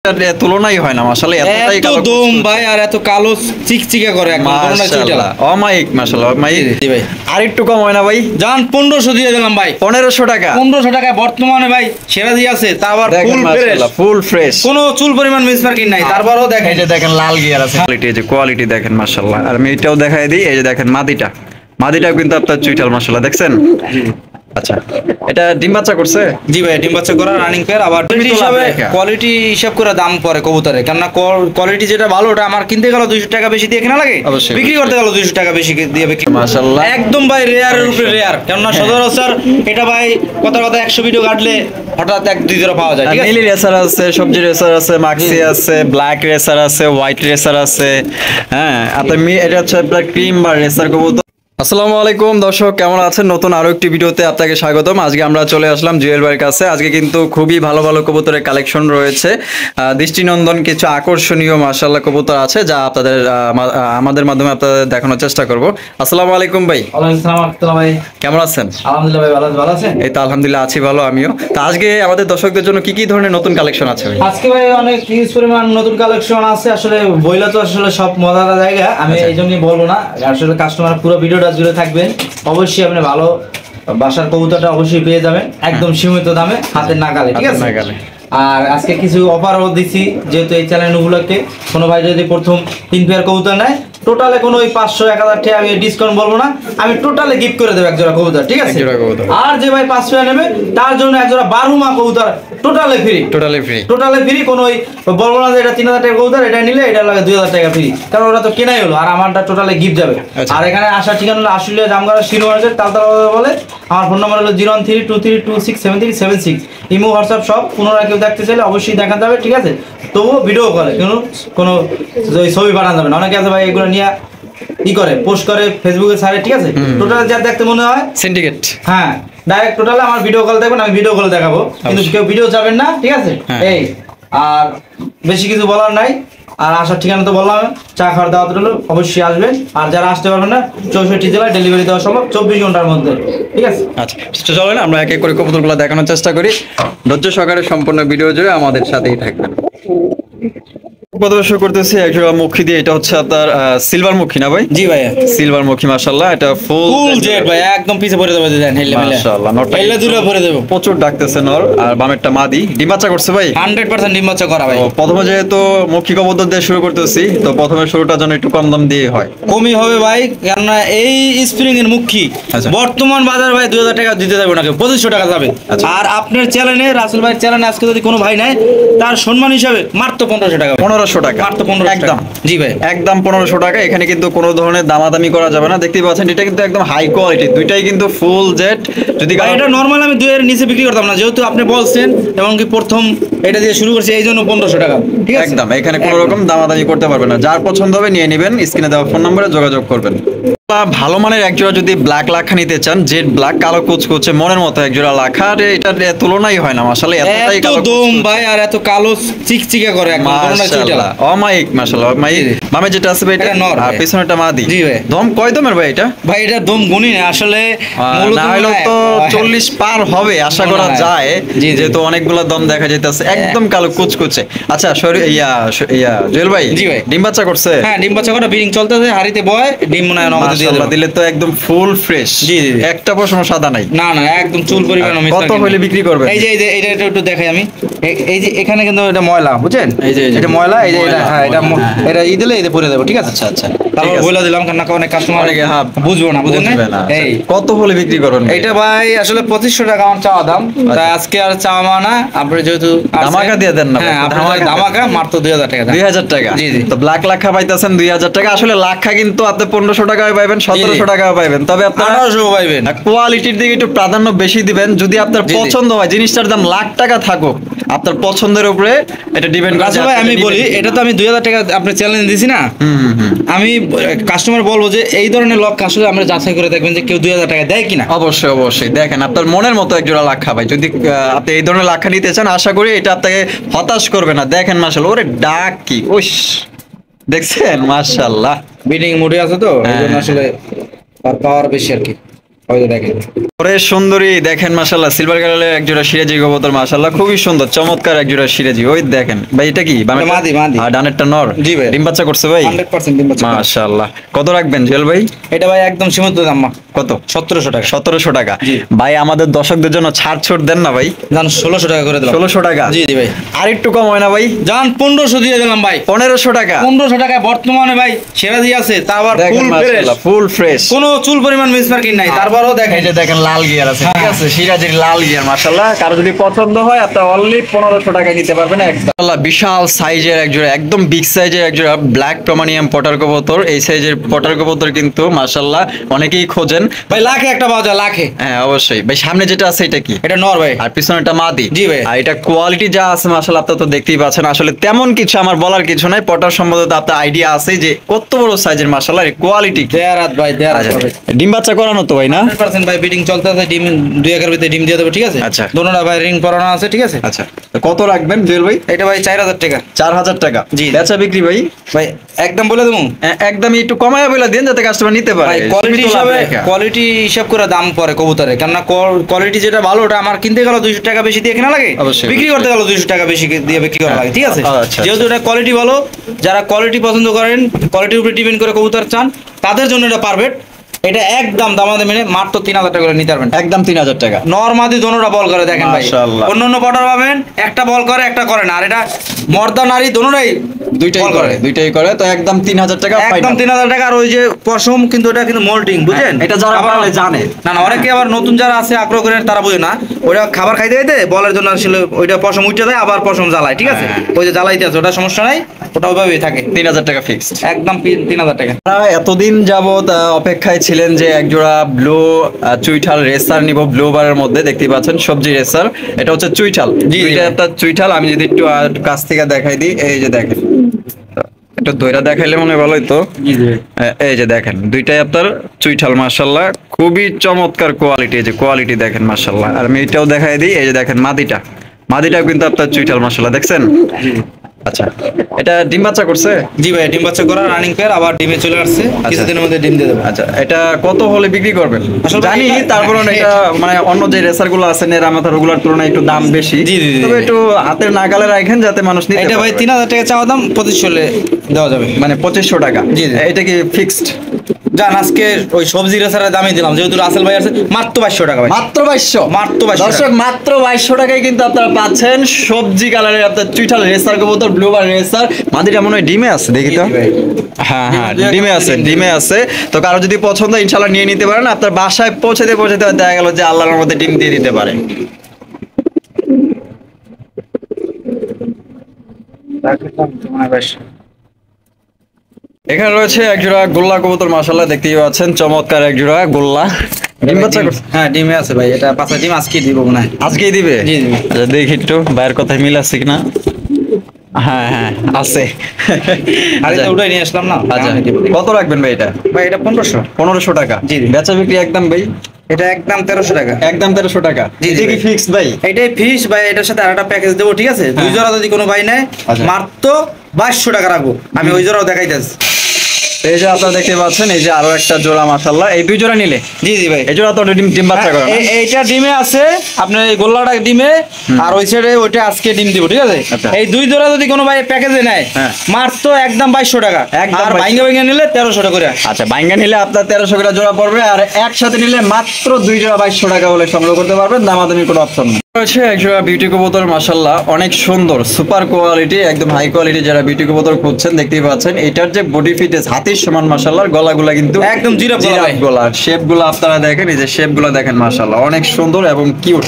তুলনাই হয় না মাশাআল্লাহ, এতটাই এত কালো দম ভাই, আর এত কালো চিকচিকা করে একদম মাশাআল্লাহ। অমাইক মাশাআল্লাহ অমাইক। জি ভাই, আর একটু কম হয় না ভাই? জান 1500 দিয়ে দিলাম ভাই। 1500 টাকা? 1500 টাকায় বর্তমানে ভাই সেরা দিয়ে আছে, তা আবার ফুল ফ্রেশ, ফুল ফ্রেশ, কোনো চুল পরিমাণ মিসমার্কিং নাই। তারপরও দেখেন, এই যে দেখেন লাল গিয়ার আছে, কোয়ালিটি, এই যে কোয়ালিটি দেখেন মাশাআল্লাহ। আর আমি এটাও দেখাই দিই, এই যে দেখেন মাদিটাও কিন্তু আপনার চুইটাল মাশাআল্লাহ, দেখছেন? আচ্ছা, এটা ডিম বাচ্চা করছে? জি ভাই, ডিম বাচ্চা করা রানিং পেয়ার। আবার কোয়ালিটি হিসাব করে দাম পড়ে কবুতরে, কেননা কোয়ালিটি যেটা ভালো ওটা আমার কিনতে গেল 200 টাকা বেশি দিয়ে কেনা লাগে, বিক্রি করতে গেল 200 টাকা বেশি দিয়ে বিক্রি। মাশাআল্লাহ একদম ভাই রেয়ারের উপরে রেয়ার, কেননা সচরাচর এটা ভাই কথা 100 ভিডিও কাটলে হঠাৎ 1-2 জোড়া পাওয়া যায়। ঠিক আছে, নীলি রেসার আছে, সবজি রেসার আছে, মাক্সি আছে, ব্ল্যাক রেসার আছে, হোয়াইট রেসার আছে। হ্যাঁ, আপনার এটা হচ্ছে আপনার ক্রিম বা রেসার কবুতর। আসসালামু আলাইকুম দর্শক, কেমন আছেন? নতুন আরো একটি ভিডিওতে আপনাকে স্বাগতম। আজকে আমরা চলে আসলাম জুয়েল ভাইয়ের কাছে। আজকে কিন্তু খুবই ভালো ভালো কবুতরের কালেকশন রয়েছে, দৃষ্টিনন্দন কিছু আকর্ষণীয় মাশাআল্লাহ কবুতর আছে, যা আপনাদের আমাদের মাধ্যমে আপনাদের দেখানোর চেষ্টা করব। আসসালামু আলাইকুম ভাই। ওয়ালাইকুম আসসালাম ভাই, কেমন আছেন? আলহামদুলিল্লাহ ভাই, ভালো আছেন? এই তো আলহামদুলিল্লাহ আছি ভালো আমিও। তো আজকে আমাদের দর্শকদের জন্য কি কি ধরনের নতুন কালেকশন আছে ভাই? আজকে ভাই অনেক হিউজ পরিমাণ নতুন কালেকশন আছে। আসলে বইলা তো আসলে সব মজাদার জায়গা, আমি এই জন্যই বলবো না। আসলে কাস্টমার পুরো ভিডিওটা জুড়ে থাকবেন, অবশ্যই আপনি ভালো বাসার কবুতরটা অবশ্যই পেয়ে যাবেন একদম সীমিত দামে, হাতের নাগালে। ঠিক আছে, আর আজকে কিছু অফারও দিচ্ছি, যেহেতু এই চ্যানেল উপলক্ষে কোনো ভাই যদি প্রথম 3 পেয়ার কবুতর নেয়, টোটালে কোনো ওই 500-1000 টাকা আমি ডিসকাউন্ট বলবো না, আমি টোটালে গিফট করে দেবো 1 জোড়া কবুতর। ঠিক আছে, আর যে ভাই 5 পেয়ার নেবে তার জন্য 1 জোড়া বারহুমা কবুতর টোটালে ফ্রি। টোটালে ফ্রি, কোনো ওই বলবো না যে এটা 3000 টাকা কবুতর, এটা নিলে এটা লাগে 2000 টাকা ফ্রি, কারণ ওটা তো কেনাই হলো, আর আমারটা টোটালে গিফট যাবে। আর এখানে আসার ঠিকানা হলো আশুলিয়া জামগাড়া শিরোমার্কেট, তালতলা বলে। আমার ফোন নাম্বার হলো 01323267376। ইমো হোয়াটসঅ্যাপ সব। পুনরায় কেউ দেখতে চাইলে অবশ্যই দেখা যাবে। ঠিক আছে, তবুও ভিডিও করে কোনো ছবি পাঠানো যাবে না। অনেকে আছে ভাই এগুলো নিয়ে ই করে, পোস্ট করে ফেসবুকে ছাড়ে। ঠিক আছে, টোটাল যা দেখতে মনে হয় সিন্ডিকেট, হ্যাঁ ডাইরেক্ট টোটালে আমার ভিডিও কল দেখবেন, আমি ভিডিও কল দেখাবো, কিন্তু কেউ ভিডিও যাবেন না। ঠিক আছে, এই আর বেশি কিছু বলার নাই। আর আসার ঠিকানা তো বললাম, চা খাওয়ার দাওয়াত হলো, অবশ্যই আসবেন। আর যারা আসতে পারবেন না, 64 জেলায় ডেলিভারি দেওয়া সম্ভব 24 ঘন্টার মধ্যে। ঠিক আছে, আচ্ছা চলেন আমরা এক এক করে কবুতরগুলো দেখানোর চেষ্টা করি। ধৈর্য সহকারে সম্পূর্ণ ভিডিও জুড়ে আমাদের সাথেই থাকবেন। প্রদর্শন করতেছি একজোড়া মুখী দিয়ে, এটা হচ্ছে আপনার সিলভার মুখী না ভাই? জি ভাই, সিলভার মুখী মাশাআল্লাহ, এটা ফুল জেড ভাই, একদম পিছে পড়ে দেবে দেন, হেলে মেলে মাশাআল্লাহ, নটটা হেলে দূরে পড়ে দেব। প্রচুর ডাকতেছে নর, আর বামেরটা মাদি। ডিম বাচ্চা করছে ভাই? 100% ডিম বাচ্চা করা ভাই। প্রথমে যেহেতু মুখী কবুতর দিয়ে শুরু করতেছি, তো প্রথমে শুরুটা যেন একটু কম দাম দিয়ে হয়। কমই হবে ভাই, কেননা এই স্প্রিং এর মুখী বর্তমান বাজার ভাই 2000 টাকা দিতে যাবে না, 2500 টাকা যাবে। আর আপনার চ্যানেলে, রাসেল ভাই চ্যানেলে আজকে যদি কোনো ভাই নেয়, তার সম্মান হিসাবে মাত্র 1500 টাকা। 1500 টাকা মাত্র 1500 একদম। জি ভাই, একদম 1500 টাকা। এখানে কিন্তু কোনো ধরনের দামাদামি করা যাবে না। দেখতেই পাচ্ছেন এটা কিন্তু একদম হাই কোয়ালিটি, দুইটাই কিন্তু ফুল জেট। যদি এটা নরমাল আমি 2 এর নিচে বিক্রি করতাম না, যেহেতু আপনি বলছেন, এমনকি প্রথম এটা দিয়ে শুরু করছি, এই জন্য 1500 টাকা। ঠিক আছে, একদম এখানে কোনো রকম দামাদামি করতে পারবেন না। যার পছন্দ হবে নিয়ে নেবেন, স্ক্রিনে দেওয়া ফোন নম্বরে যোগাযোগ করবেন। ভালো মানের একজোড়া যদি ব্ল্যাক লাখা নিতে চান, জেড ব্ল্যাক, কালো কুচকুচে মনের মতো একজোড়া লাখা, এটার তুলনাই হয় না মাশাআল্লাহ, এতটাই কালো দম ভাই, আর এত কালো চিকচিকা করে একদম মাশাআল্লাহ অমাইক মাশাআল্লাহ অমাইক। বামে যেটা আছে ভাই এটা নর, আর পিছনেরটা মাদি। জি ভাই, দম কয় দমের ভাই এটা? ভাই এটা দম গুনি না আসলে, মূলত না হলো তো 40 পার হবে আশা করা যায়, যেহেতু অনেকগুলো দম দেখা যাইতেছে, একদম কালো কুচকুচে। আচ্ছা জুয়েল ভাই, জি ভাই, ডিম বাচ্চা করছে? হ্যাঁ ডিম বাচ্চা করে, বিডিং চলতেছে, হাড়িতে বয়, ডিম মনে হয় নগদে দিয়ে দিলে তো একদম ফুল ফ্রেশ। জি জি, একটা পশম সাদা নাই, না না একদম চুল পরিমাণ। কত হইলে বিক্রি করবে? এই যে এটা একটু দেখাই আমি, এই যে এখানে কিন্তু এটা ময়লা, বুঝছেন? এই যে এটা ময়লা, এই যে এটা, হ্যাঁ এটা দিলে এই পরে দেব। ঠিক আছে, আচ্ছা আচ্ছা, তারপর বলে দিলাম, কারণ অনেক কাস্টমার বুঝবো না, বুঝেন না। এই কত হলে বিক্রি করবেন এটা ভাই? আসলে 2500 টাকা আমার চাওয়া দাম, তাই আজকে আর চাওয়া না, আপনি যেহেতু ধামাকা দিয়ে দেন না? হ্যাঁ ধামাকা, মাত্র 2000 টাকা। 2000 টাকা? জি জি। তো ব্ল্যাক লাখা পাইতেছেন 2000 টাকা। আসলে লাখা কিন্তু আপনি 1500 টাকায় পাইবেন, 1700 টাকায় পাইবেন, তবে আপনারা 1800 পাইবেন। কোয়ালিটির দিকে একটু প্রাধান্য বেশি দিবেন। যদি আপনার পছন্দ হয়, জিনিসটার দাম লাখ টাকা থাকুক, আপনার পছন্দের উপরে এটা ডিপেন্ড করে। রাজু ভাই আমি বলি, এটা তো আমি 2000 টাকা আপনি চ্যালেঞ্জ দিছি না, আমি কাস্টমার বলবো যে এই ধরনের লক আসলে আমরা যাচাই করে দেখবেন যে কেউ 2000 টাকা দেয় কিনা। অবশ্যই অবশ্যই দেখেন আপনার মনের মতো এক জোড়া লাখা ভাই, যদি আপনি এই ধরনের লাখা নিতে চান, আশা করি এটা আপনাকে হতাশ করবে না। দেখেন মাশাআল্লাহ, ওরে ডাক কি, ওইশ দেখছেন মাশাআল্লাহ, বিডিং মোডে আছে তো, এই জন্য আসলে পাওয়ার বেশি আর কি। ওই যে দেখেন ওরে সুন্দরী দেখেন মাশাআল্লাহ, সিলভার কালারের এক জোড়া সিরাজি কবুতর মাশাআল্লাহ, খুবই সুন্দর চমৎকার এক জোড়া সিরাজি। ওই দেখেন ভাই, এটা কি এটা মাদি, মাদি। আর ডানেরটা নর? জি ভাই। ডিম বাচ্চা করছে ভাই? 100% ডিম বাচ্চা। মাশাআল্লাহ। কত রাখবেন জুয়েল ভাই? এটা ভাই একদম সীমিত দাম। কত? 1700 টাকা। 1700 টাকা। জি। ভাই আমাদের দর্শকদের জন্য ছাড় ছোট দেন না ভাই। জান 1600 টাকা করে দিলাম। 1600 টাকা? জি জি ভাই। আর একটু কম হয় না ভাই? জান 1500 দিয়ে দিলাম ভাই। 1500 টাকা? 1500 টাকায় বর্তমানে ভাই সিরাজি আছে, তা আবার ফুল ফ্রেশ, ফুল ফ্রেশ, কোনো চুল পরিমাণ মিসমার্কিং নাই। তারপরেও দেখেন এই যে দেখেন লাল গিয়ার আছে, ঠিক আছে, সিরাজির লাল গিয়ার মাশাআল্লাহ। কারো যদি পছন্দ হয় আপনি অনলি 1500 টাকা নিতে পারবেন একদম। মাশাআল্লাহ বিশাল সাইজের এক জোড়া, একদম বিগ সাইজের এক জোড়া ব্ল্যাক প্রমানিয়াম পটার কবুতর। এই সাইজের পটার কবুতর কিন্তু মাশাআল্লাহ অনেকেই খোঁজেন ভাই, লাখে একটা পাওয়া যায়, লাখে। হ্যাঁ অবশ্যই ভাই। সামনে যেটা আছে এটা কি? এটা নর ভাই, আর পিছনেটা মাদি? জি ভাই। আর এটা কোয়ালিটি যা আছে মাশাআল্লাহ আপনারা তো দেখতেই পাচ্ছেন। আসলে তেমন কিছু আমার বলার কিছু নাই, পটার সম্বন্ধে তো আপনার আইডিয়া আছে যে কত বড় সাইজের মাশাআল্লাহ, এর কোয়ালিটি। দেয়ারাত ভাই, দেয়ারাত ভাই। ডিম বাচ্চা করানো তো ভাই না? 100% ভাই, বিডিং চলতেছে, ডিম 2-1 ভিতরে ডিম দিয়ে দেবো, ঠিক আছে? আচ্ছা। দোনোটা ভাই রিং পরানো আছে, ঠিক আছে? আচ্ছা, তো কত রাখবেন জুয়েল ভাই? এটা ভাই 4000 টাকা। 4000 টাকা? জি। বেচা বিক্রি ভাই? ভাই একদম বলে দেবো একদমই একটু কমায় বলে দেন যাতে কাস্টমার নিতে পারে। ভাই। কোয়ালিটি সীমিত লাভ হিসাবে, রেখা। কোয়ালিটি হিসাব করে দাম পড়ে কবুতরে, কেননা কোয়ালিটি যেটা ভালো ওটা আমার কিনতে গেলে 200 টাকা বেশি দিয়ে কেনা লাগে, অবশ্যই, বিক্রি করতে গেলে 200 টাকা বেশি দিয়ে বিক্রি করা লাগে, ঠিক আছে? আচ্ছা, যেহেতু এটা কোয়ালিটি ভালো, যারা কোয়ালিটি পছন্দ করেন, কোয়ালিটির উপরে ডিপেন্ড করে কবুতর চান, তাদের জন্য এটা পারফেক্ট। এটা একদম দামাদে মেনে মাত্র 3000 টাকা করে নিতে পারবেন। একদম 3000 টাকা? নরমাদি দোনোটা বল করে, দেখেন ভাই। মাশাআল্লাহ। অন্য পটার পাবেন একটা বল করে একটা করে না, আর এটা মর্দা নারী দোনোটাই দুইটাই বল করে, দুইটাই করে। তো একদম 3000 টাকা একদম final। 3000 টাকা। আর ওই যে পশম, কিন্তু এটা কিন্তু মোল্ডিং, বুঝেন? এটা যারা আবার- পারলে জানে। না না, অনেকে আবার নতুন যারা আছে আগ্রহ করে তারা বুঝে না, ওটা খাবার খাইতে খাইতে বলের জন্য আসলে ওইটা পশম উঠে যায়, আবার পশম জ্বালায়, ঠিক আছে? ওই যে জ্বালাইতে আছে, ওটা সমস্যা নাই, ওটা ওইভাবেই থাকে। 3000 টাকা ফিক্সড। একদম 3000 টাকা। আপনারা এতদিন যাবত অপেক্ষায় ছিলেন যে একজোড়া ব্লু চুইঠাল রেসার নিব, ব্লু বারের মধ্যে দেখতেই পাচ্ছেন সবজি রেসার। এটা হচ্ছে চুইঠাল। জি, এটা একটা চুইঠাল। আমি যদি একটু কাছ থেকে দেখাই দিই, এই যে দেখেন, একটু দইরা দেখাইলে মনে হয় ভালো হইতো। এই যে দেখেন দুইটাই আপনার চুইঠাল মাশাআল্লাহ, খুবই চমৎকার কোয়ালিটি। এই যে কোয়ালিটি দেখেন মাশাআল্লাহ। আর আমি এটাও দেখাই দিই, এই যে দেখেন মাদিটা, মাদিটাও কিন্তু আপনার চুইঠাল মাশাআল্লাহ, দেখছেন? আচ্ছা, এটা ডিম বাচ্চা করছে? জি ভাই, ডিম বাচ্চা করা রানিং পেয়ার, আবার ডিমে চলে আসছে, কিছুদিনের মধ্যে ডিম দিয়ে দেবো। আচ্ছা, এটা কত হলে বিক্রি করবেন? আসলে জানি, এটা- তারপর এটা মানে অন্য যে রেসার গুলো আছে নেরা মাথার, ওগুলোর তুলনায় একটু দাম বেশি। জি, জি, জি। তবে একটু হাতের নাগালে রাখেন যাতে মানুষ নিতে এটা ভাই পারে। 3000 টাকা চাওয়া দাম, 2500 হলে দেওয়া যাবে। মানে 2500 টাকা? জি, জি। এটা কি ফিক্সড? জান আজকে ওই সবজি রেসারের দামই দিলাম, যেহেতু রাসেল ভাই আছে, মাত্র 2200 টাকা ভাই। মাত্র 2200? মাত্র 2200 দর্শক মাত্র 2200 টাকায় কিন্তু আপনারা পাচ্ছেন সবজি কালারের আপনার চুইঠাল রেসার কবুতর, ব্লু বার রেসার। মাদিটা মনে হয় ডিমে আছে, দেখি তো। জি ভাই। হ্যাঁ হ্যাঁ, ডিম- ডিমে আছে, ডিমে আছে। তো কারো যদি পছন্দ হয় ইনশাআল্লাহ নিয়ে নিতে পারেন। আপনার বাসায় পৌঁছাতে পৌঁছাতে হয়তো দেখা গেল যে আল্লাহর মধ্যে ডিম দিয়ে দিতে পারে। এখানে রয়েছে একজোড়া গোল্লা কবুতর মাশাআল্লাহ, দেখতেই পাচ্ছেন চমৎকার একজোড়া গোল্লা। ডিম বাচ্চা করছে? হ্যাঁ, ডিমে আছে ভাই। এটা 5টা ডিম আজকে দিব মনে হয়। আজকেই দিবে? জি, জি। আচ্ছা, দেখি একটু ভাইয়ের কথায় মিল আছে কিনা। হ্যাঁ হ্যাঁ আছে। আর এটা উঠাই নিয়ে আসলাম না। আচ্ছা, আমি দিব। কত রাখবেন ভাই এটা? ভাই এটা 1500। 1500 টাকা? জি, জি। বেচা বিক্রি একদম ভাই? এটা একদম 1300 টাকা। একদম 1300 টাকা? জি, জি এটা কি ভাই। ফিক্সড ভাই? এটাই ফিস ভাই, এটার সাথে আরেকটা প্যাকেজ দেবো, ঠিক আছে? দুই জোড়া যদি কোনো ভাই নেয়, আচ্ছা। মাত্র 2200 টাকা রাখবো। আমি ওই জোড়াও দেখাইতেছি। এই যে আপনারা দেখতে পাচ্ছেন, এই যে আরো একটা জোড়া মাশাআল্লাহ, এই দুই জোড়া নিলে? জি জি ভাই। এই জোড়া তো ডিম ডিম বাচ্চা করে না? এইটা ডিমে আছে, আপনার এই গোল্লাটা ডিমে, আর ওই সাইডে ওইটা আজকে ডিম দিব, ঠিক আছে? আচ্ছা। এই দুই জোড়া যদি কোনো ভাই প্যাকেজে নেয়, হ্যাঁ। মাত্র একদম 2200 টাকা। একদম আর 2200 ভাঙ্গে ভাঙ্গে নিলে 1300 টাকা করে। আচ্ছা, বাইঙ্গা নিলে আপনার 1300 করে জোড়া পড়বে, আর একসাথে নিলে মাত্র দুই জোড়া 2200 টাকা বলে সংগ্রহ করতে পারবেন। দামাদামির কোনো অপশন নেই। রয়েছে একজোড়া বিউটি কবুতর মাশাআল্লাহ, অনেক সুন্দর, সুপার কোয়ালিটি, একদম হাই কোয়ালিটি। যারা বিউটি কবুতর খুঁজছেন দেখতেই পাচ্ছেন, এটার যে বডি ফিটনেস হাতির সমান মাশাআল্লাহ, গলাগুলা কিন্তু একদম জিরাফ গলা ভাই। গলা, শেপ গুলো আপনারা দেখেন, এই যে শেপ গুলো দেখেন মাশাআল্লাহ, অনেক সুন্দর এবং কিউট।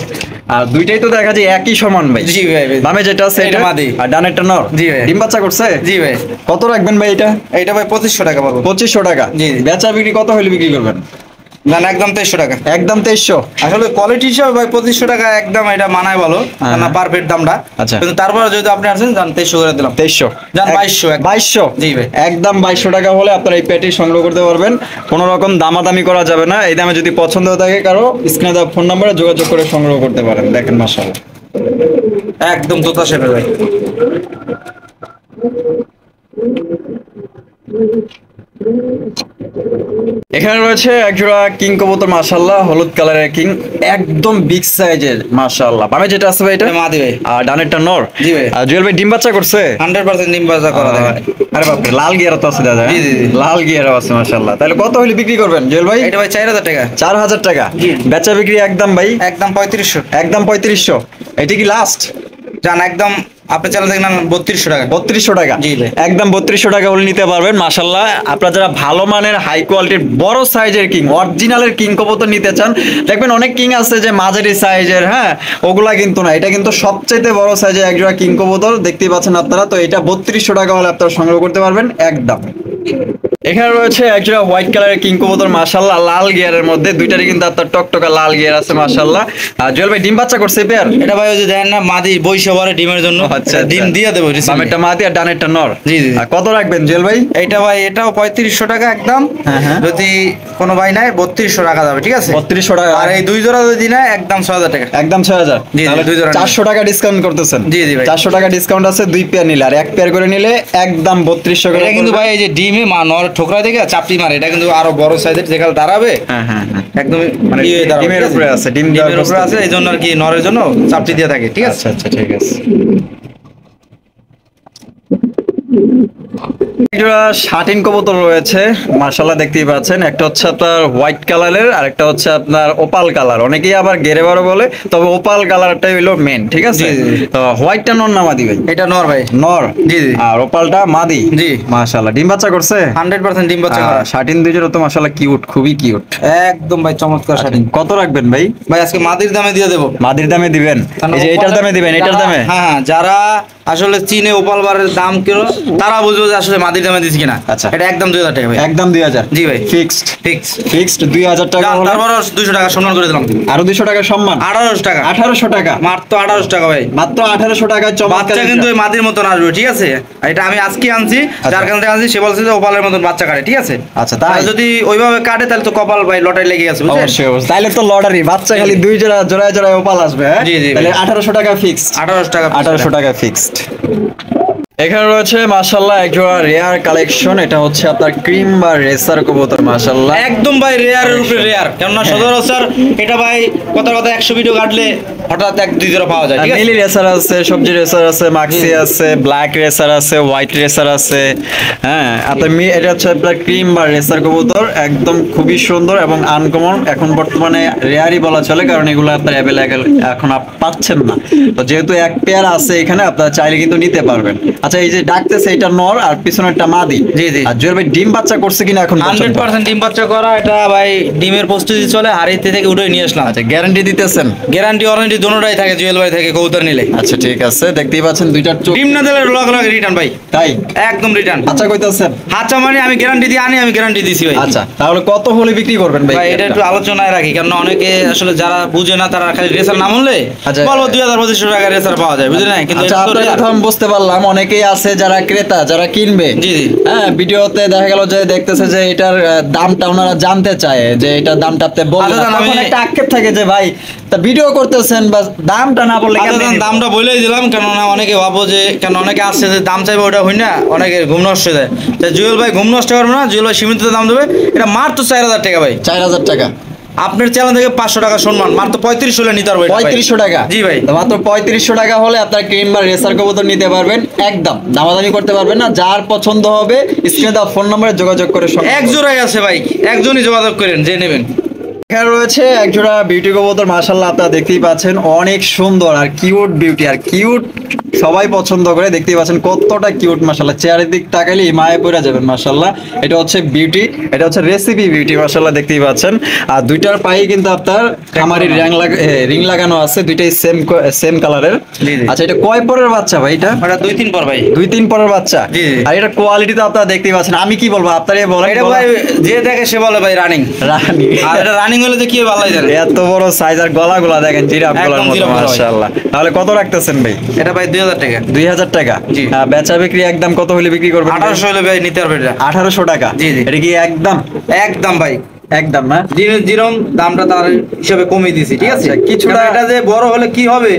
আর দুইটাই তো দেখা যায় একই সমান ভাই। জি ভাই, ভাই। বামে যেটা আছে এটা এটা মাদি। আর ডানেরটা নর? জি ভাই। ডিম বাচ্চা করছে? জি ভাই। কত রাখবেন ভাই এটা? এইটা ভাই 2500 টাকা পাবো। 2500 টাকা? জি, জি। বেচা বিক্রি কত হলে বিক্রি করবেন? না না, একদম 2300 টাকা। একদম 2300? আসলে কোয়ালিটি হিসাবে ভাই 2500 টাকা একদম এটা মানায় ভালো, হ্যাঁ। না পারফেক্ট দামটা। আচ্ছা। কিন্তু তারপরে যদি আপনি আসেন, জান 2300 করে দিলাম। 2300? যান 2200 একদম। 2200? জি ভাই। একদম 2200 টাকা হলে আপনারা এই প্যাটি সংগ্রহ করতে পারবেন। কোনো রকম দামাদামি করা যাবে না। এই দামে যদি পছন্দ থাকে কারো, স্ক্রিনে দেওয়া ফোন নম্বরে যোগাযোগ করে সংগ্রহ করতে পারেন। দেখেন মাশাআল্লাহ, একদম তোতা শেপের ভাই। এখানে রয়েছে একজোড়া কিং কবুতর মাশাআল্লাহ, হলুদ কালারের কিং, একদম বিগ সাইজের মাশাআল্লাহ। বামে যেটা আছে ভাই এটা মাদি ভাই, আর ডানেরটা নর। জি ভাই। আর জুয়েল ভাই ডিম বাচ্চা করছে 100% ডিম বাচ্চা করা দেখেন। আরে বাপ রে, লাল গিয়ারও তো আছে দাদা। জি, জি, জি। লাল গিয়ারও আছে মাশাআল্লাহ। তাহলে কত হলে বিক্রি করবেন জুয়েল ভাই? এটা ভাই 4000 টাকা। 4000 টাকা বেচা বিক্রি একদম ভাই? একদম 3500। একদম 3500। এটা কি লাস্ট? জান একদম আপনি চ্যানেল দেখেন 3200 টাকা। 3200 টাকা জি ভাই। একদম 3200 টাকা হলে নিতে পারবেন মাশাআল্লাহ। আপনারা যারা ভালো মানের হাই কোয়ালিটির বড় সাইজের কিং, অরিজিনালের কিং কবুতর নিতে চান, দেখবেন অনেক কিং আছে যে মাঝারি সাইজের, হ্যাঁ ওগুলা কিন্তু না, এটা কিন্তু সবচেয়ে বড় সাইজের একজোড়া কিং কবুতর দেখতেই পাচ্ছেন আপনারা। তো এটা 3200 টাকা হলে আপনারা সংগ্রহ করতে পারবেন একদম। এখানে রয়েছে একজোড়া হোয়াইট কালারের কিং কবুতর মাশাআল্লাহ, লাল গিয়ারের মধ্যে, দুইটারই কিন্তু আপনার টকটকা লাল গিয়ার আছে মাশাআল্লাহ। আর জুয়েল ভাই ডিম বাচ্চা করছে পেয়ার? এটা ভাই ওই যে দেখেন না মাদি বইসে পরে ডিমের জন্য। আচ্ছা, ডিম দিয়ে দেবো recently। বামেরটা মাদি আর ডানেরটা নর। জি, জি। আর কত রাখবেন জুয়েল ভাই? এইটা ভাই এটাও 3500 টাকা একদম। হ্যাঁ, হ্যাঁ। যদি কোনো ভাই নাই 3200 টাকা যাবে, ঠিক আছে? 3200 টাকা। আর এই দুই জোড়া যদি নেয় একদম 6000 টাকা। একদম 6000। জি, তাহলে দুই জোড়া 400 টাকা ডিসকাউন্ট করতেছেন? জি, জি ভাই। 400 টাকা ডিসকাউন্ট আছে দুই পেয়ার নিলে, আর এক পেয়ার করে নিলে একদম 3200 করে। এটা কিন্তু ভাই এই যে ডিমে নর ঠোকরা দেখে চাপটি মারে, এটা কিন্তু আরো বড় সাইজের যেখানে দাঁড়াবে হ্যাঁ হ্যাঁ হ্যাঁ। একদম মানে ডিমের উপরে আছে, ডিম দেওয়ার ডিমের উপরে আছে, এই জন্য আর কি নরের জন্য চাপটি দিয়ে থাকে, ঠিক আছে? আচ্ছা আচ্ছা ঠিক আছে। একটা শাটিন কবুতর রয়েছে মাশাআল্লাহ, দেখতেই পাচ্ছেন। একটা হচ্ছে আপনার হোয়াইট কালারের আর একটা হচ্ছে আপনার ওপাল কালার, অনেকেই আবার গেরেবারও বলে, তবে ওপাল কালারটাই হলো মেন, ঠিক আছে? জি, জি। তো হোয়াইটটা নর না মাদি ভাই? এটা নর ভাই। নর। জি, জি। আর ওপালটা মাদি। জি। মাশাআল্লাহ ডিম বাচ্চা করছে? 100% ডিম বাচ্চা করা। শাটিন দুইজোড়া তো মাশাআল্লাহ কিউট, খুবই কিউট। একদম ভাই চমৎকার শাড়ি। কত রাখবেন ভাই? ভাই আজকে মাদির দামে দিয়ে দেবো। মাদির দামে দিবেন? এই যে এটার দামে দিবেন, এটার দামে? হ্যাঁ হ্যাঁ, যারা আসলে চীনে ওপাল বারের দাম কিলো তারা বুঝবে যে আসলে মাদির দামে দিচ্ছি কিনা। আচ্ছা। এটা একদম 2000 টাকা ভাই। একদম 2000? জি ভাই। ফিক্সড? ফিক্স। ফিক্সড 2000 টাকা হলে তারপর 200 টাকা সম্মান করে দিলাম। আরো 200 টাকা সম্মান? 1800 টাকা। 1800 টাকা? মাত্র 1800 টাকা ভাই। মাত্র 1800 টাকায় চমৎকার বাচ্চা কিন্তু ওই মাদির মতন আসবে, ঠিক আছে? আর এটা আমি আজকে আনছি, যার কাছ থেকে আনছি সে বলছে যে ওপালের মতন বাচ্চা কাটে, ঠিক আছে? আচ্ছা, তাই? আর যদি ওইভাবে কাটে তাহলে তো কপাল ভাই লটারি লেগে গেছে, বুঝছেন? অবশ্যই অবশ্যই। তাহলে তো লটারি, বাচ্চা খালি দুই জোড়া জোড়ায় জোড়ায় ওপাল আসবে, হ্যাঁ? জি, জি ভাই। তাহলে 1800 টাকা ফিক্সড? 1800 টাকা। 1800 টাকা ফিক্সড। এখানে রয়েছে মাশাআল্লাহ একজোড়া রেয়ার কালেকশন, এটা হচ্ছে আপনার ক্রিম বা রেসার কবুতর মাশাআল্লাহ। একদম ভাই রেয়ারের উপরে রেয়ার, কেননা সচরাচর এটা ভাই কথা 100 ভিডিও কাটলে হঠাৎ এক দুই জোড়া পাওয়া যায়, ঠিক আছে? নীলি রেসার আছে, সবজি রেসার আছে, মাক্সি আছে, ব্ল্যাক রেসার আছে, হোয়াইট রেসার আছে, হ্যাঁ। আপনার এটা হচ্ছে আপনার ক্রিম বা রেসার কবুতর, একদম খুবই সুন্দর এবং আনকমন, এখন বর্তমানে রেয়ারই বলা চলে, কারণ এগুলো আপনার অ্যাভেলেবেল এখন পাচ্ছেন না। তো যেহেতু এক পেয়ার আছে এখানে, আপনারা চাইলে কিন্তু নিতে পারবেন। আচ্ছা, এই যে ডাকতেছে এটা নর আর পিছনেরটা মাদি। জি, জি। আর জুয়েল ভাই ডিম বাচ্চা করছে কিনা এখন পর্যন্ত? 100% ডিম বাচ্চা করা, এটা ভাই ডিমের প্রস্তুতি চলে, হাড়িতে থেকে উঠে নিয়ে আসলাম। আচ্ছা, গ্যারান্টি দিতেছেন? গ্যারান্টি ওয়ারেন্টি দুটোটাই থাকে জুয়েল ভাই থেকে কবুতর নিলে। আচ্ছা ঠিক আছে, দেখতেই পাচ্ছেন দুইটার চোখ। ডিম না দিলে লগ লগ রিটার্ন ভাই, তাই? একদম রিটার্ন। আচ্ছা কইতাছেন? আচ্ছা মানে আমি গ্যারান্টি দিয়ে আনি, আমি গ্যারান্টি দিছি ভাই। আচ্ছা, তাহলে কত হলে বিক্রি করবেন ভাই? ভাই এটা একটু আলোচনায় রাখি, কারণ অনেকে আসলে যারা বুঝে না তারা খালি রেসার নাম হলে আচ্ছা। বলবো 2000-2500 টাকা রেসার পাওয়া যায়, বুঝলেন? কিন্তু আচ্ছা, এটা তো আপনার rare। কথা আমি বুঝতে পারলাম, অনেকেই আছে যারা ক্রেতা, যারা কিনবে, জি, জি। হ্যাঁ, ভিডিওতে দেখা গেল যে দেখতেছে যে এটার দামটা ওনারা জানতে চায়, যে এটার দামটা আপনি বললেন আচ্ছা, না। তখন আমি- একটা আক্ষেপ থাকে যে ভাই তা ভিডিও করতেছেন বা দামটা না বললে আচ্ছা, কেমনে নিব? দামটা বলেই দিলাম, কেননা অনেকে ভাবো যে কেন অনেকে আসছে যে দাম চাইবে ওটা হই না, অনেকে ঘুম নষ্ট হয়ে যায়। তা জুয়েল ভাই ঘুম নষ্ট করবে না, জুয়েল ভাই সীমিত দাম দেবে, এটা মাত্র 4000 টাকা ভাই। 4000 টাকা? আপনার চ্যানেল থেকে 500 টাকা সম্মান, মাত্র 3500 হলে নিতে পারবো এটা ভাই। 3500 টাকা? জি ভাই। তো মাত্র 3500 টাকা হলে আপনার ক্রিম বা রেসার কবুতর নিতে পারবেন, একদম দামাদামি করতে পারবেন না। যার পছন্দ হবে স্ক্রিনে দেওয়া ফোন নম্বরে যোগাযোগ করে এক জোড়াই আছে ভাই, একজনই যোগাযোগ করেন, যে নেবেন। এখানে রয়েছে একজোড়া বিউটি কবুতর মাশাআল্লাহ, আপনারা দেখতেই পাচ্ছেন অনেক সুন্দর আর কিউট বিউটি, আর কিউট সবাই পছন্দ করে, দেখতেই পাচ্ছেন কতটা কিউট মাশাআল্লাহ, চেহারের দিক তাকাইলে মায়ে পড়ে যাবেন মাশাআল্লাহ। এটা হচ্ছে বিউটি, এটা হচ্ছে রেসিপি বিউটি মাশাআল্লাহ, দেখতেই পাচ্ছেন। আর দুইটার পায়ে কিন্তু আপনার খামারি রিং লাগানো আছে, দুইটাই সেম কালারের। জি, জি। আচ্ছা, এটা কয় পরের বাচ্চা ভাই? এটা ওটা 2-3 পর ভাই। 2-3 পরের বাচ্চা। জি, জি। আর এটা কোয়ালিটি তো আপনারা দেখতেই পাচ্ছেন, আমি কি বলবো, আপনারাই বলেন। এটা ভাই যে দেখে সে বলে ভাই রানিং। রানী আর এটা রানিং হলে যে কি হবে আল্লাহই জানে। এত বড় সাইজ, আর গলাগুলা দেখেন জিরাফ গলার একদম মতো জিরাফ গলা ভাই। মাশাআল্লাহ। তাহলে কত রাখতেছেন ভাই? এটা ভাই 2000 টাকা। 2000 টাকা? জি। বেচা বিক্রি একদম কত হলে বিক্রি করবেন? 1800 হলে ভাই নিতে পারবে এটা। 1800 টাকা? জি, জি। এটা কি একদম? একদম ভাই একদম না যেরকম দামটা তার হিসাবে কমিয়ে দিয়েছি, ঠিক আছে? আচ্ছা, কিছুটা কারণ এটা যে বড় হলে কি হবে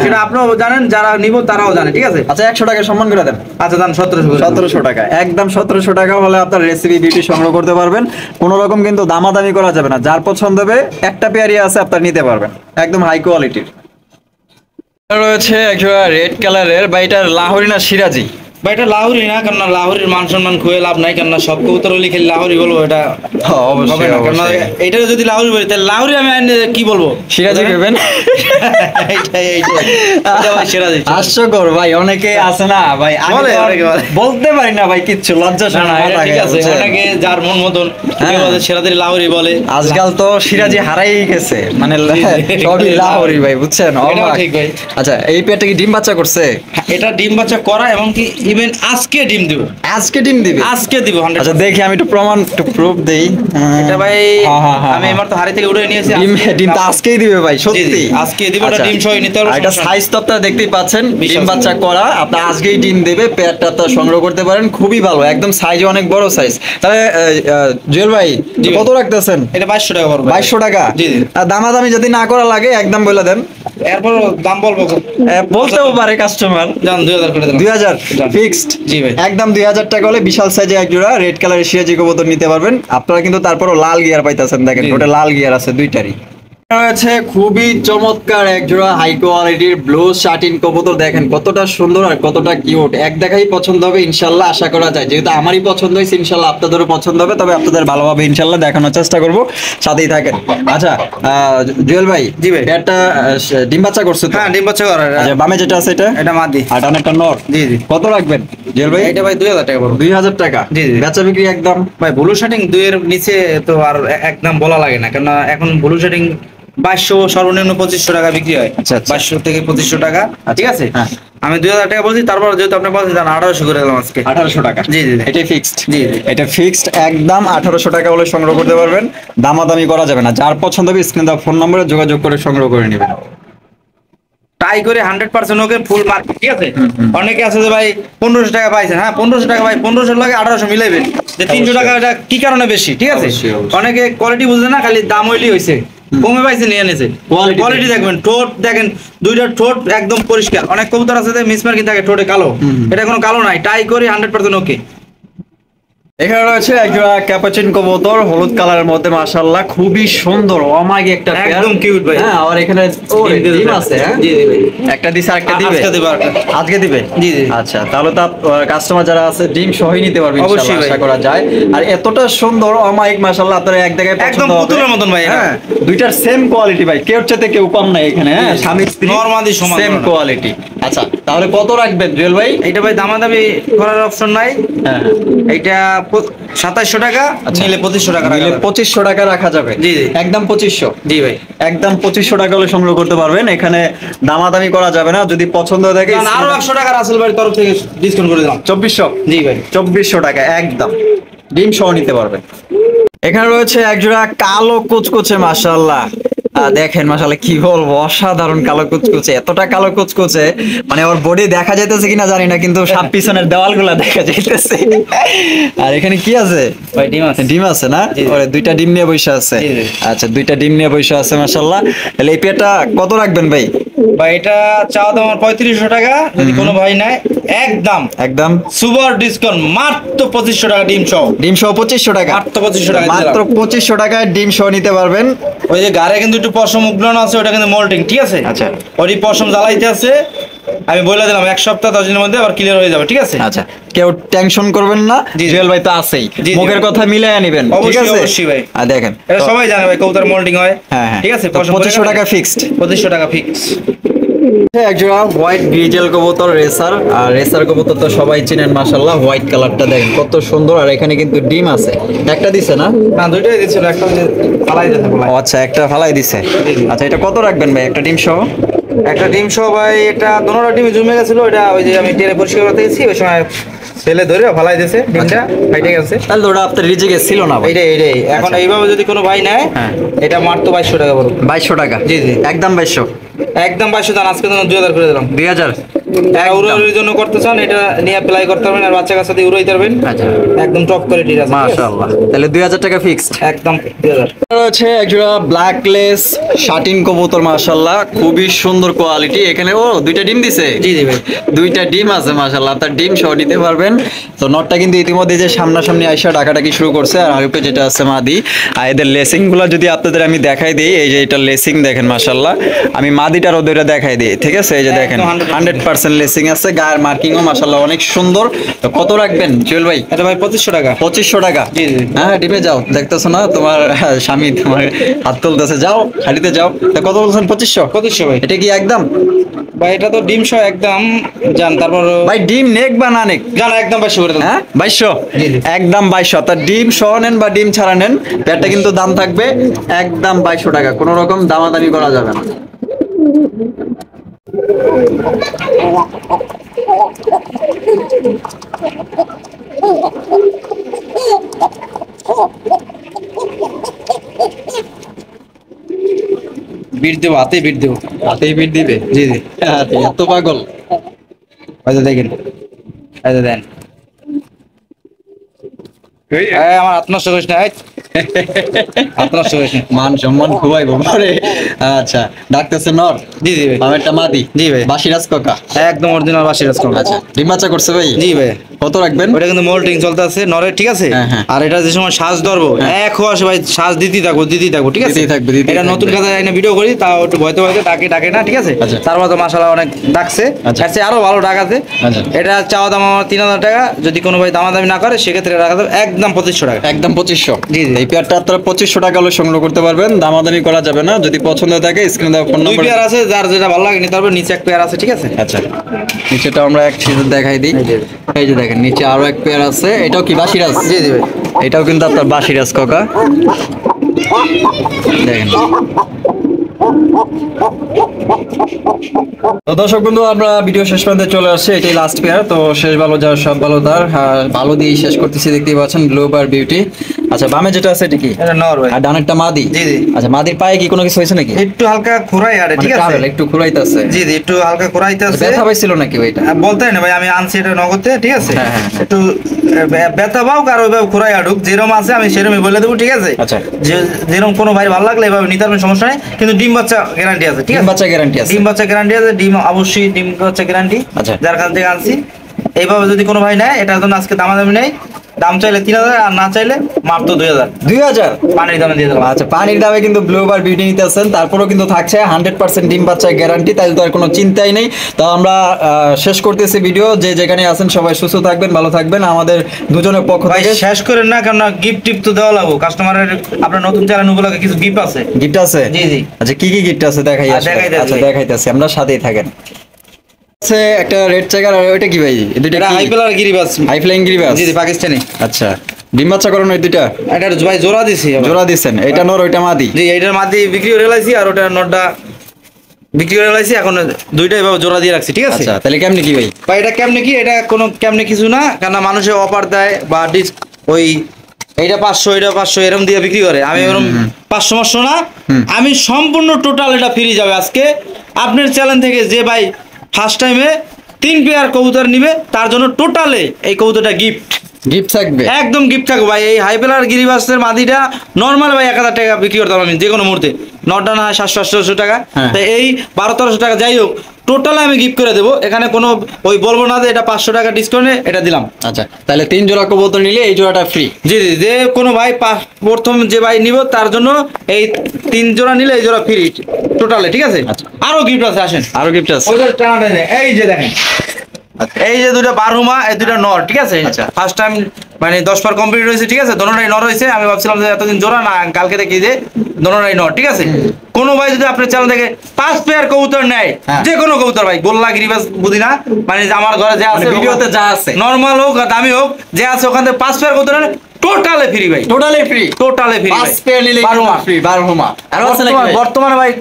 সেটা আপনিও জানেন, যারা নিব তারাও জানে, ঠিক আছে? আচ্ছা 100 টাকা সম্মান করে দেন। আচ্ছা দাম 1700 টাকা, একদম 1700 টাকা হলে আপনার রেসিপি বিউটি সংগ্রহ করতে পারবেন। কোনো রকম কিন্তু দামাদামি করা যাবে না, যার পছন্দ হবে একটা পেয়ারি আছে আপনার নিতে পারবেন, একদম হাই কোয়ালিটির। রয়েছে একটা রেড কালারের, বা এটা লাহোরি না সিরাজি? ভাই এটা লাহোরি না, কারণ লাহোরির মান সম্মান খুয়ে লাভ নাই, কারণ সব কবুতর হলে খালি লাহোরি বলবো এটা হবে না। কারণ এটা যদি লাহোরি বলি তাহলে লাহোরি আমি কি বলবো, সিরাজি করবেন। হাস্যকর ভাই, অনেকে আছে না ভাই, বলতে পারি না ভাই কিচ্ছু, লজ্জা শোনা। ঠিক আছে, অনেকে যার মন মতন সিরাজি লাহোরি বলে। আজকাল তো সিরাজি হারাই গেছে, মানে সবই লাহোরি ভাই, বুঝছেন? ঠিক ভাই। আচ্ছা এই পেয়ারটা কি ডিম বাচ্চা করছে? এটা ডিম বাচ্চা করা, এবং কি ইভেন আজকে ডিম দিব, আজকে ডিম দিবে, আজকে দিব 100%। আচ্ছা দেখি আমি একটু প্রমাণ, একটু প্রুফ দেই। এটা ভাই আমি আমার তো হাড়ি থেকে উঠে নিয়েছি, ডিম তো আজকেই দিবে ভাই, সত্যি আজকে দিব। এটা ডিম সহ নিতে পারবেন। এটা সাইজ তো আপনারা দেখতেই পাচ্ছেন, ডিম বাচ্চা করা, আপনি আজকেই ডিম দেবে, পেয়ারটা তো সংগ্রহ করতে পারেন, খুবই ভালো, একদম সাইজে অনেক বড় সাইজ। তাহলে জুয়েল ভাই কত রাখতেছেন? এটা 2200 টাকা পড়বে। 2200 টাকা? জি জি। আর দামাদামি যদি না করা লাগে একদম বলে দেন। এরপর দাম বলবো, বলতেও পারে কাস্টমার। জান 2000 করে দেন। 2000 ফিক্সড? জি ভাই, একদম 2000 টাকা হলে বিশাল সাইজে এক জোড়া রেড কালারের সিরাজি কবুতর নিতে পারবেন আপনারা। কিন্তু তারপরও লাল গিয়ার পাইতেছেন, দেখেন ওটা লাল গিয়ার আছে দুইটারই। রয়েছে খুবই চমৎকার এক জোড়া হাই কোয়ালিটির ব্লু শার্টিন কবুতর, দেখেন কতটা সুন্দর আর কতটা কিউট। এক দেখাই পছন্দ হবে ইনশাল্লাহ, আশা করা যায়। যেহেতু আমারই পছন্দ হয়েছে, ইনশাল্লাহ আপনাদেরও পছন্দ হবে, তবে আপনাদের ভালোভাবে ইনশাল্লাহ দেখানোর চেষ্টা করব, সাথেই থাকেন। আচ্ছা জুয়েল ভাই, জি ভাই, একটা ডিম বাচ্চা করছে তো? হ্যাঁ ডিম বাচ্চা করা। আচ্ছা বামে যেটা আছে এটা মাদি, আর ডানেরটা নর। জি জি। কত রাখবেন জুয়েল ভাই? এটা ভাই 2000 টাকা পড়বে। 2000 টাকা? জি জি। বেচা বিক্রি একদম ভাই ব্লু শার্টিং 2 এর নিচে তো আর একদম বলা লাগে না, কারণ এখন ব্লু শার্টিং 2200, সর্বনিম্ন 2500 টাকা বিক্রি হয়। 2200 থেকে 2500 টাকা, ঠিক আছে? আমি 2000 টাকা বলছি, তারপর যেহেতু আপনি বলছেন 1800 করে দিলাম আজকে। 1800 টাকা? জি জি। এটাই ফিক্সড? জি জি। এটা ফিক্সড একদম 1800 টাকা হলে সংগ্রহ করতে পারবেন, দামাদামি করা যাবে না। যার পছন্দ হবে স্ক্রিনে দেওয়া ফোন নম্বরে যোগাযোগ করে সংগ্রহ করে নেবেন। ট্রাই করে 100% ওকে ফুল মার্ক, ঠিক আছে? অনেকে আছে যে ভাই 1500 টাকা পাইছেন, হ্যাঁ 1500 টাকা ভাই, 1500 লাগে 1800 মিলাইবেন, যে 300 টাকা এটা কি কারণে বেশি, ঠিক আছে? অনেকে কোয়ালিটি বুঝে না, খালি দাম হইলেই হইছে, কমে পাইছে নিয়ে নিছে। কোয়ালিটি দেখবেন, ঠোঁট দেখেন, দুইটা ঠোঁট একদম পরিষ্কার। অনেক কবুতর আছে যে মিসমার্কিং থাকে ঠোঁটে কালো, এটা কোনো কালো নাই, ট্রাই করে 100% ওকে। এখানে রয়েছে একজোড়া ক্যাপাচিন কবুতর, হলুদ কালারের মধ্যে, মাশাআল্লাহ খুবই সুন্দর, অমাইক একটা পেয়ার, একদম কিউট ভাই। হ্যাঁ আর এখানে ডিম আছে। হ্যাঁ জি জি ভাই, একটা দিছে আরেকটা দিবে? আজকে দিবে? জি জি। আচ্ছা তাহলে তো কাস্টমার যারা আছে ডিম সহই নিতে পারবে ইনশাআল্লাহ, আশা করা যায়। আর এতটা সুন্দর অমাইক, মাশাআল্লাহ আপনারা এক জায়গায় একদম পুতুলের মতন ভাই। হ্যাঁ দুইটার সেম কোয়ালিটি ভাই, কেউ চাইতে কেউ কম নাই এখানে। হ্যাঁ স্বামী স্ত্রী নরমালি সমান, সেম কোয়ালিটি। আচ্ছা তাহলে কত রাখবেন জুয়েল ভাই? এইটা ভাই দামাদামি করার অপশন নাই। হ্যাঁ এইটা 2700 টাকা, নিলে 2500 টাকা, নিলে 2500 টাকা রাখা যাবে। জি জি, একদম 2500? জি ভাই, একদম 2500 টাকা হলে সংগ্রহ করতে পারবেন, এখানে দামাদামি করা যাবে না। যদি পছন্দ হয় থাকে আরো 100 টাকা রাসেল ভাইয়ের তরফ থেকে ডিসকাউন্ট করে দিলাম। 2400? জি ভাই 2400 টাকা একদম, ডিম সহ নিতে পারবেন। এখানে রয়েছে একজোড়া কালো কুচকুচে, মাশাআল্লাহ দেখেন, মাশাআল্লাহ কি বলবো, অসাধারণ কালো কুচকুচে, এতটা কালো কুচকুচে মানে ওর বডি দেখা যাইতেছে কিনা জানি না, কিন্তু সব পিছনের দেওয়ালগুলা দেখা যাইতেছে। আর এখানে কি আছে ভাই? ডিম আছে। ডিম আছে না? ওরে দুইটা ডিম নিয়ে বসে আছে। আচ্ছা দুইটা ডিম নিয়ে বসে আছে, মাশাআল্লাহ। তাহলে এই পেয়ারটা কত রাখবেন ভাই? ভাই এটা চাওয়া দাম 3500 টাকা, যদি কোনো ভাই নাই একদম সুপার ডিসকাউন্ট, মাত্র 2500 টাকা ডিম সহ। ডিম সহ 2500 টাকা? মাত্র 2500 টাকা, মাত্র 2500 টাকায় ডিম সহ নিতে পারবেন। ওই যে গাড়ে কিন্তু একটু পশম উগলানো আছে, ওটা কিন্তু মোল্টিং, ঠিক আছে? আচ্ছা ওই পশম জ্বালাইতে আছে, আমি বলে দিলাম 1 সপ্তাহ 10 দিনের মধ্যে আবার ক্লিয়ার হয়ে যাবে, ঠিক আছে? আচ্ছা কেউ টেনশন করবেন না, জুয়েল ভাই তো আছেই, মুখের কথা মিলাইয়া নেবেন, ঠিক আছে? অবশ্যই ভাই। আর দেখেন এটা সবাই জানে ভাই, কবুতর মোল্টিং হয়। হ্যাঁ হ্যাঁ ঠিক আছে, 2500 টাকা ফিক্সড। 2500 টাকা ফিক্স। একজোড়া হোয়াইট গ্রিজেল কবুতর রেসার, আর রেসার কবুতর তো সবাই চিনেন, মাশাআল্লাহ হোয়াইট কালারটা দেখেন কত সুন্দর। আর এখানে কিন্তু ডিম আছে, একটা দিছে না? না দুইটাই দিছিল, একটা ফালাই দিছে। ও আচ্ছা একটা ফালাই দিছে। আচ্ছা এটা কত রাখবেন ভাই একটা ডিম সহ? একটা ডিম সহ ভাই, এটা দোনোটা ডিমে জমে গেছিল, এটা ওই যে আমি টেনে পরিষ্কার করতে গেছি, ওই সময় ছেলে ধরে ফালাই দিয়েছে, ডিমটা ফাইটে গেছে। তাহলে ওটা আপনার রিজিকে ছিল না ভাই? এইটাই এখন এইভাবে যদি কোনো ভাই নেয়, এটা মাত্র 2200 টাকা পড়বে। 2200 টাকা? জি জি একদম 2200? একদম 2200 দাম, আজকে তো 2000 করে দিলাম। 2000? উড়ানোর জন্য করতে চান এটা নিয়ে অ্যাপ্লাই করতে পারবেন, আর বাচ্চা কাচ্চা দিয়ে উড়াইতে পারবেন। আচ্ছা একদম টপ কোয়ালিটির আছে, মাশাআল্লাহ। তাহলে 2000 টাকা ফিক্সড। একদম 2000। হচ্ছে একজোড়া ব্ল্যাকলেস শাটিন কবুতর, মাশাআল্লাহ খুবই সুন্দর কোয়ালিটি। এখানে ও দুইটা ডিম দিছে। জি জি ভাই, দুইটা ডিম আছে মাশাআল্লাহ, তার ডিম সহ নিতে পারবেন। তো নটটা কিন্তু ইতিমধ্যে যে সামনাসামনি আইসা ডাকাডাকি শুরু করছে, আর আরেকটা যেটা আছে মাদি। আর এদের লেসিং গুলা যদি আপনাদের আমি দেখাই দিই, এই যে এটা লেসিং দেখেন মাশাআল্লাহ। আমি মাদিটার ওদের দেখাই দিই, ঠিক আছে? এই যে দেখেন 100% লেসিং আছে, গায়ের মার্কিংও মাশাআল্লাহ অনেক সুন্দর। তো কত রাখবেন জুয়েল ভাই? এটা ভাই 2500 টাকা। 2500 টাকা। জি জি। হ্যাঁ ডিমে যাও, দেখতেছো না তোমার স্বামী তোমার হাত তুলতেছে, যাও হাঁড়িতে যাও। তা কত বলছেন? 2500? 2500 ভাই। এটা কি একদম ভাই এটা তো ডিম সহ একদম জান, তারপর ভাই ডিম নেক বা না নেক? জান একদম 2200 করে দেন। হ্যাঁ 2200, জি, জি। একদম 2200। তার ডিম সহ নেন বা ডিম ছাড়া নেন, পেটটা কিন্তু দাম থাকবে একদম 2200 টাকা, কোনো রকম দামাদামি করা যাবে না। বিট দেবো, হাতে বিট দেবো। হাতেই পিট দিবে? জি জি। হাতে এত পাগল? হয়তো দেখেন, হয়তো দেন। এই আমার হাত নষ্ট করিস না, এই। হাত নষ্ট করিস না। মান সম্মান খুবই বাবারে। আচ্ছা ডাকতেছে নর? জি জি ভাই। বামেরটা মাদি? জি ভাই। বাসিরাজ কাকা? একদম অরিজিনাল বাসি রাজকম। আচ্ছা ডিম বাচ্চা করছে ভাই? জি ভাই। কত রাখবেন? ওটা কিন্তু মোল্টিং চলতে আছে নরের, ঠিক আছে? হ্যাঁ, হ্যাঁ। আর এটা যে সময় শ্বাস ধরবো এক হওয়া আসে ভাই, শ্বাস দিতেই থাকবো, ঠিক আছে? দিতেই থাকবে, দিতেই এটা নতুন থাকবে। কাজে আইনা ভিডিও করি, তাও একটু ভয়তে ভয়তে ডাকে না, ঠিক আছে? আচ্ছা। তারপর তো মাশাআল্লাহ অনেক ডাকছে, আচ্ছা। এর চেয়ে আরো ভালো ডাক আছে। আচ্ছা। এটা চাওয়া দাম আমার 3000 টাকা, যদি কোনো ভাই দামাদামি না করে সেক্ষেত্রে রাখা যাবে একদম 2500 টাকা। একদম 2500। জি, জি। এই পেয়ারটা আপনারা 2500 টাকা হলে সংগ্রহ করতে পারবেন, দামাদামি করা যাবে না। যদি পছন্দ থাকে স্ক্রিনে দেওয়া ফোন দুই নাম্বার। পেয়ার আছে, যার যেটা ভালো লাগে নিতে পারবে। নিচে এক পেয়ার আছে, ঠিক আছে? আচ্ছা নিচেটা আমরা এক সিজন দেখাই দিই। এই যে দেখেন নিচে আরো এক পেয়ার আছে, এটাও কি বাসিরাজ? জি জি ভাই। এটাও কিন্তু আপনার বাসিরাজ কাকা, দেখেন। তো দর্শক বন্ধু আমরা ভিডিও শেষ পর্যন্ত চলে আসছে, এটাই লাস্ট পেয়ার। তো শেষ ভালো যার সব ভালো তার, ভালো দিয়েই শেষ করতেছি, দেখতেই পাচ্ছেন গ্লোবার বিউটি। আচ্ছা বামে যেটা আছে এটা কি? এটা নর ভাই। আর ডানেরটা মাদি? জি, জি। আচ্ছা মাদির পায়ে কি কোনো কিছু হয়েছে নাকি? একটু হালকা খোরাই আরে, ঠিক আছে? মানে একটু ঘুরাইতেছে? জি জি, একটু হালকা খোরাইতে আছে। ব্যথা পাইছিল নাকি ওইটা? বলতে না ভাই, আমি আনছি এটা নগদে, ঠিক আছে? হ্যাঁ, হ্যাঁ, হ্যাঁ। একটু ব্যথা পাও আর ওইভাবে খোরাই আডুক, যেরকম আছে আমি সেরকমই বলে দেবো, ঠিক আছে? আচ্ছা। যেরকম কোনো ভাই ভালো লাগলে এভাবে নিতে পারবেন, সমস্যা নেই। কিন্তু ডিম বাচ্চা গ্যারান্টি আছে, ঠিক ডিম আছে? বাচ্চা গ্যারান্টি আছে? ডিম বাচ্চা গ্যারান্টি আছে, ডিম অবশ্যই ডিম বাচ্চা গ্যারান্টি। আচ্ছা। যার কাছ থেকে আনছি এইভাবে যদি কোনো ভাই নেয়, এটার জন্য আজকে দামাদামি নেই। দাম চাইলে 3000, আর না চাইলে মাত্র 2000 2000 পানির দামে দিয়ে দেবো। আচ্ছা পানির দামে কিন্তু ব্লুবার বিউটি নিতেছেন, তারপরেও কিন্তু থাকছে 100% ডিম বাচ্চা গ্যারান্টি, তাহলে তো আর কোনো চিন্তাই নেই। তো আমরা শেষ করতেছি ভিডিও। যে যেখানে আছেন সবাই সুস্থ থাকবেন, ভালো থাকবেন। আমাদের দুজনের পক্ষ ভাই থেকে শেষ করেন না, কেন গিফট টিপ তো দেওয়া লাগবে কাস্টমারের। আপনার নতুন চ্যানেল উপলক্ষে কিছু গিফট আছে। গিফট আছে? জি জি। আচ্ছা কি কি গিফট আছে দেখাই আসলে। দেখাইতেছি। আচ্ছা দেখাইতেছি, আমরা সাথেই থাকেন। আছে একটা রেড চেকার, আর ওইটা কি ভাই? এই দুইটা এটা হাই পেলার গিরিবাস। হাই ফ্লাইং গিরিবাস? জি জি, পাকিস্তানি। আচ্ছা ডিম বাচ্চা করানো এই দুইটা? এটা ভাই জোড়া দিছি আবার। জোড়া দিছেন? এটা নর ওইটা মাদি? জি, এটার মাদি বিক্রি করে লাইছি, আর ওটা নটটা বিক্রি করে লাইছি। এখন দুইটাই এভাবে জোড়া দিয়ে রাখছি, ঠিক আছে? আচ্ছা তাহলে কেমনি কি ভাই? ভাই এটা কেমনে কি? এটা কোনো কেমনে কিছু না, কেন মানুষে অফার দেয় বা ওই এইটা 500 এটা 500 এরকম দিয়ে বিক্রি করে। আমি এরকম 500 না, আমি সম্পূর্ণ টোটাল এটা ফ্রি যাবে আজকে আপনার চ্যানেল থেকে। যে ভাই ফার্স্ট টাইমে 3 পেয়ার কবুতর নিবে তার জন্য টোটালে এই কবুতরটা গিফট। গিফট থাকবে? একদম গিফট থাকবে ভাই। এই হাইপেলার গিরিবাসের মাদিটা নর্মাল ভাই 1000 টাকা বিক্রি করতে পারবো আমি যে কোনো মুহূর্তে। নটটা না হয় 700-800 টাকা। হ্যাঁ। তো এই 1200-1300 টাকা যাই হোক, টোটালে আমি গিফট করে দেবো। এখানে কোনো ওই বলবো না যে এটা 500 টাকা ডিসকাউন্টে এটা দিলাম। আচ্ছা তাহলে 3 জোড়া কবুতর নিলে এই জোড়াটা ফ্রি? জি জি, যে কোনো ভাই প্রথম যে ভাই নিব তার জন্য এই 3 জোড়া নিলে এই জোড়া ফ্রি টোটালে, ঠিক আছে? আচ্ছা। আরো গিফট আছে, আসেন। আরো গিফট আছে? ওদের টানাটা নেই। এই যে দেখেন, এই যে দুটো বারহুমা, এই দুটো নর, ঠিক আছে? আচ্ছা। ফার্স্ট টাইম মানে 10 বার কমপ্লিট হয়েছে, ঠিক আছে? দোনোটাই নর হয়েছে। আমি ভাবছিলাম যে এতদিন জোড়া না, কালকে দেখি যে দোনোটাই নর, ঠিক আছে? কোনো ভাই যদি আপনার চ্যানেল থেকে 5 পেয়ার কবুতর নেয়, হ্যাঁ। যে কোনো কবুতর ভাই, গোল্লা গিরিবাস বুঝি না, মানে যে আমার ঘরে যে আছে ভিডিওতে যা আছে নরমাল হোক আর দামি হোক, যে আছে ওখান থেকে 5 পেয়ার কবুতর টোটালে ফ্রি ভাই। Totally free? টোটালে ফ্রি 5 পেয়ার নিলে বারহুমা ফ্রি? বারহুমা আর আছে নাকি ভাই? বর্তমানে ভাই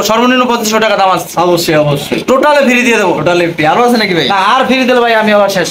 সর্বনিম্ন 2500 টাকা দাম আছে। অবশ্যই অবশ্যই টোটালে ফ্রি দিয়ে দেবো। Totally free. আরো আছে নাকি ভাই? না, আর ফ্রি দিলে ভাই আমি আবার শেষ।